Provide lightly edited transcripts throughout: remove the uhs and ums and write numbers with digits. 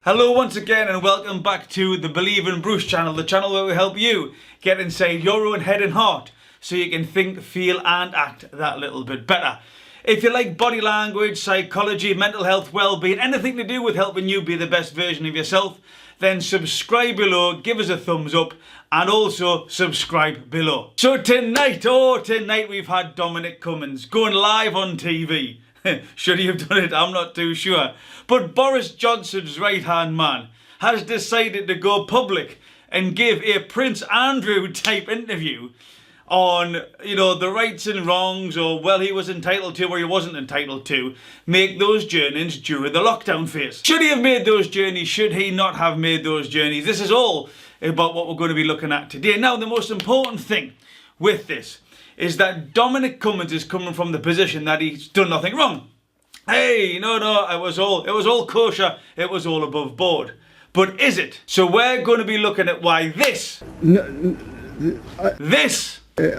Hello once again and welcome back to the BelievingBruce channel, the channel where we help you get inside your own head and heart so you can think, feel and act that little bit better. If you like body language, psychology, mental health, well-being, anything to do with helping you be the best version of yourself, then subscribe below, give us a thumbs up and also subscribe below. So tonight we've had Dominic Cummings going live on TV. Should he have done it? I'm not too sure. But Boris Johnson's right-hand man has decided to go public and give a Prince Andrew type interview on, the rights and wrongs, or well, he was entitled to or he wasn't entitled to make those journeys during the lockdown phase. Should he have made those journeys? Should he not have made those journeys? This is all about what we're going to be looking at today. Now, the most important thing with this is that Dominic Cummings is coming from the position that he's done nothing wrong. Hey, no, it was all kosher, it was all above board. But is it? So we're going to be looking at why this, and this, is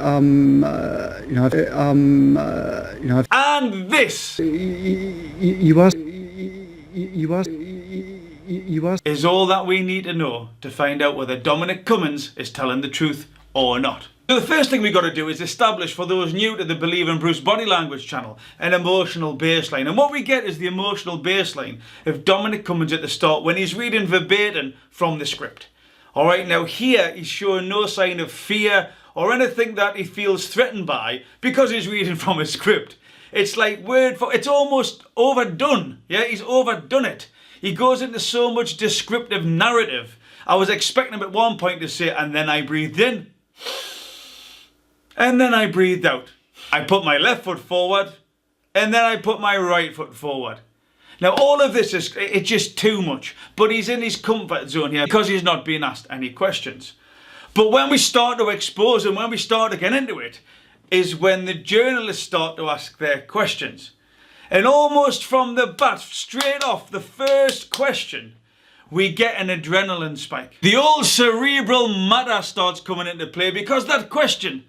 all that we need to know to find out whether Dominic Cummings is telling the truth or not. So the first thing we got to do is establish, for those new to the BelievingBruce body language channel, an emotional baseline. And what we get is the emotional baseline of Dominic Cummings at the start when he's reading verbatim from the script. Alright, now here he's showing no sign of fear or anything that he feels threatened by because he's reading from a script. It's like it's almost overdone. Yeah, he's overdone it. He goes into so much descriptive narrative. I was expecting him at one point to say, and then I breathed in. And then I breathed out. I put my left foot forward and then I put my right foot forward. Now all of this it's just too much, but he's in his comfort zone here because he's not being asked any questions. But when we start to expose and when we start to get into it is when the journalists start to ask their questions. And almost from the bat, straight off the first question, we get an adrenaline spike. The old cerebral matter starts coming into play because that question,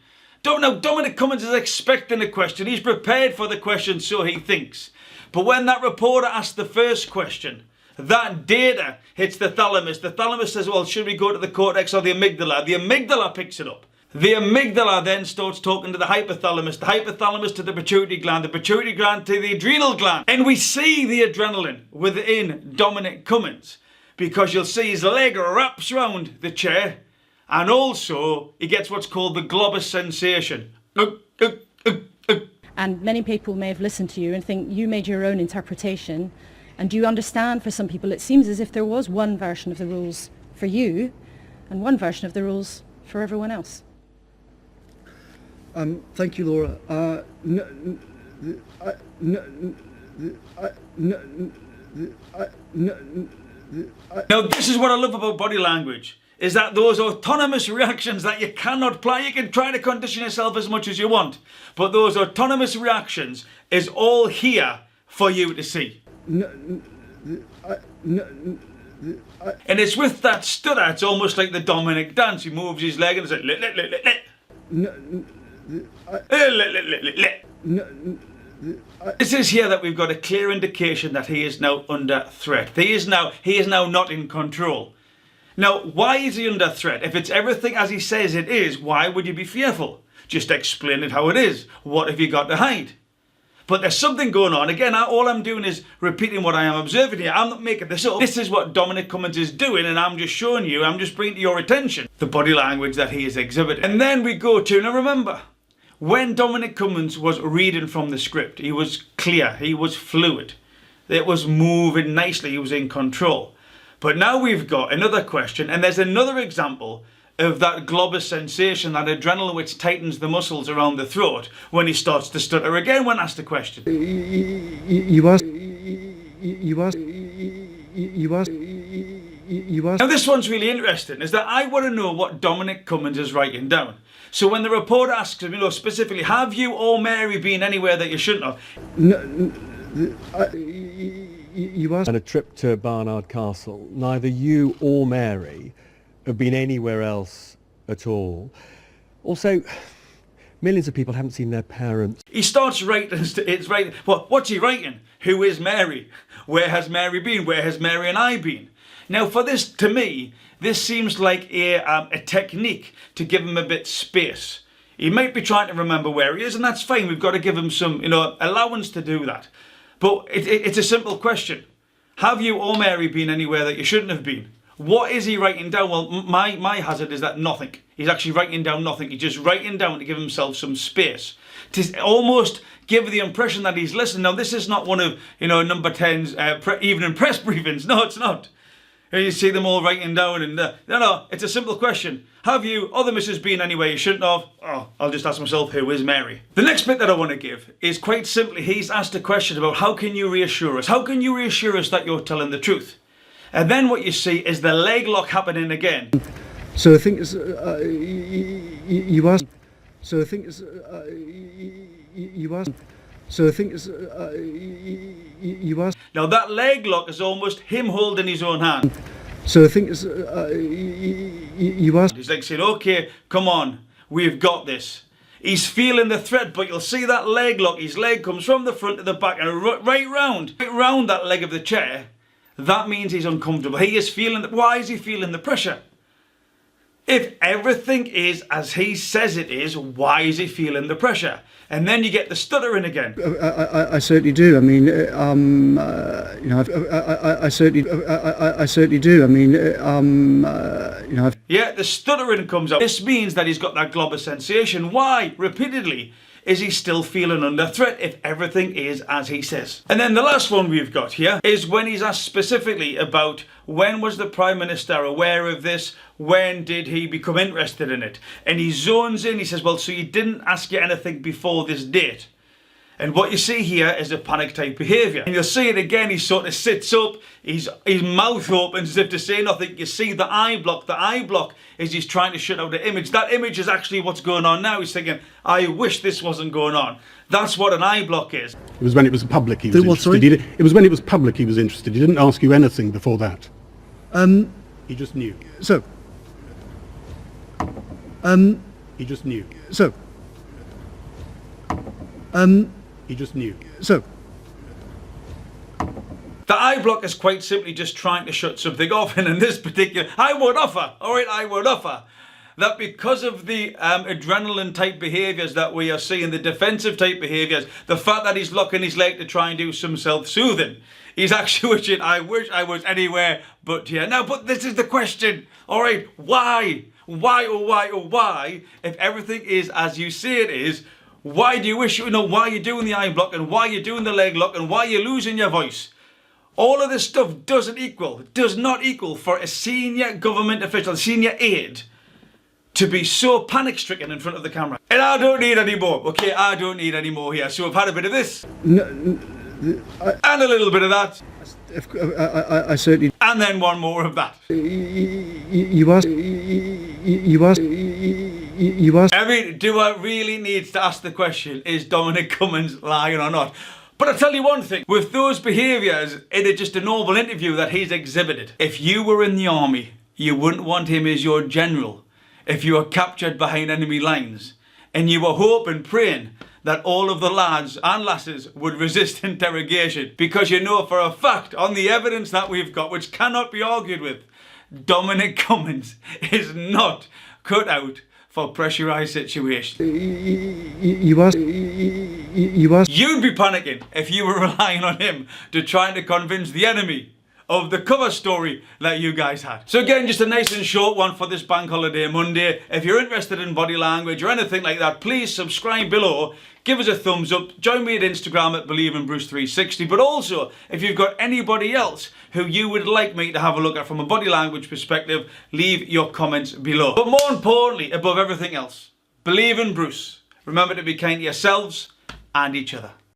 Dominic Cummings is expecting a question. He's prepared for the question, so he thinks. But when that reporter asks the first question, that data hits the thalamus. The thalamus says, well, should we go to the cortex or the amygdala? The amygdala picks it up. The amygdala then starts talking to the hypothalamus to the pituitary gland to the adrenal gland. And we see the adrenaline within Dominic Cummings because you'll see his leg wraps around the chair. And also, he gets what's called the globus sensation. And many people may have listened to you and think you made your own interpretation. And do you understand, for some people, it seems as if there was one version of the rules for you and one version of the rules for everyone else. Thank you, Laura. Now, this is what I love about body language. Is that those autonomous reactions that you cannot play. You can try to condition yourself as much as you want, but those autonomous reactions is all here for you to see. And it's with that stutter, it's almost like the Dominic dance. He moves his leg and it's like This is here that we've got a clear indication that he is now under threat. He is now not in control. Now, why is he under threat? If it's everything as he says it is, why would you be fearful? Just explain it how it is. What have you got to hide? But there's something going on. Again, all I'm doing is repeating what I am observing here. I'm not making this up. This is what Dominic Cummings is doing, and I'm just showing you, I'm just bringing to your attention the body language that he is exhibiting. And then we go to, now remember, when Dominic Cummings was reading from the script, he was clear, he was fluid. It was moving nicely, he was in control. But now we've got another question, and there's another example of that globus sensation, that adrenaline which tightens the muscles around the throat when he starts to stutter again when asked a question. Now this one's really interesting, is that I want to know what Dominic Cummings is writing down. So when the reporter asks him, specifically, have you or Mary been anywhere that you shouldn't have? On a trip to Barnard Castle, neither you or Mary have been anywhere else at all. Also, millions of people haven't seen their parents. He starts writing, what's he writing? Who is Mary? Where has Mary been? Where has Mary and I been? Now for this, to me, this seems like a technique to give him a bit space. He might be trying to remember where he is, and that's fine. We've got to give him some, allowance to do that. But it's a simple question. Have you or Mary been anywhere that you shouldn't have been? What is he writing down? Well, my hazard is that nothing. He's actually writing down nothing. He's just writing down to give himself some space, to almost give the impression that he's listening. Now, this is not one of, number 10's evening press briefings. No, it's not. You see them all writing down, and no, it's a simple question. Have you or the missus been anywhere you shouldn't have? Oh, I'll just ask myself, who is Mary? The next bit that I want to give is quite simply, he's asked a question about how can you reassure us? How can you reassure us that you're telling the truth? And then what you see is the leg lock happening again. So I think it's, you asked. So I think it's, you asked. So I think it's, you asked. Now that leg lock is almost him holding his own hand. So I think it's, you asked. He's like saying, okay, come on, we've got this. He's feeling the threat, but you'll see that leg lock. His leg comes from the front to the back and right round that leg of the chair. That means he's uncomfortable. He is feeling, why is he feeling the pressure? If everything is as he says it is, why is he feeling the pressure? And then you get the stuttering again. I certainly do. I mean, I certainly do. I mean, Yeah, the stuttering comes out. This means that he's got that globber sensation. Why? Repeatedly. Is he still feeling under threat if everything is as he says? And then the last one we've got here is when he's asked specifically about when was the Prime Minister aware of this? When did he become interested in it? And he zones in, he says, well, so you didn't ask you anything before this date. And what you see here is a panic type behaviour. And you'll see it again, he sort of sits up, his mouth opens as if to say nothing. You see the eye block. The eye block is he's trying to shut out the image. That image is actually what's going on now. He's thinking, I wish this wasn't going on. That's what an eye block is. It was when it was public he was interested. It was when it was public he was interested. He didn't ask you anything before that. He just knew. So. He just knew. So. He just knew. So. The eye block is quite simply just trying to shut something off, and in this particular, I would offer that because of the adrenaline type behaviours that we are seeing, the defensive type behaviours, the fact that he's locking his leg to try and do some self-soothing, he's actually wishing, I wish I was anywhere but here. Now, but this is the question, alright, why? Why, if everything is as you say it is, why do you wish, why you're doing the eye block, and why you're doing the leg lock, and why you're losing your voice? All of this stuff does not equal for a senior government official, a senior aide, to be so panic-stricken in front of the camera. And I don't need any more, okay? I don't need any more here. So we've had a bit of this, and a little bit of that, I certainly. and then one more of that. You asked. I mean, do I really need to ask the question, is Dominic Cummings lying or not? But I'll tell you one thing, with those behaviours in just a normal interview that he's exhibited, if you were in the army, you wouldn't want him as your general if you were captured behind enemy lines, and you were hoping, praying, that all of the lads and lasses would resist interrogation, because you know for a fact, on the evidence that we've got, which cannot be argued with, Dominic Cummings is not cut out for pressurised situations. You asked. You'd be panicking if you were relying on him to try to convince the enemy of the cover story that you guys had. So again, just a nice and short one for this Bank Holiday Monday. If you're interested in body language or anything like that, please subscribe below, give us a thumbs up, join me at Instagram at BelievingBruce360, but also, if you've got anybody else who you would like me to have a look at from a body language perspective, leave your comments below. But more importantly, above everything else, believe in Bruce. Remember to be kind to yourselves and each other.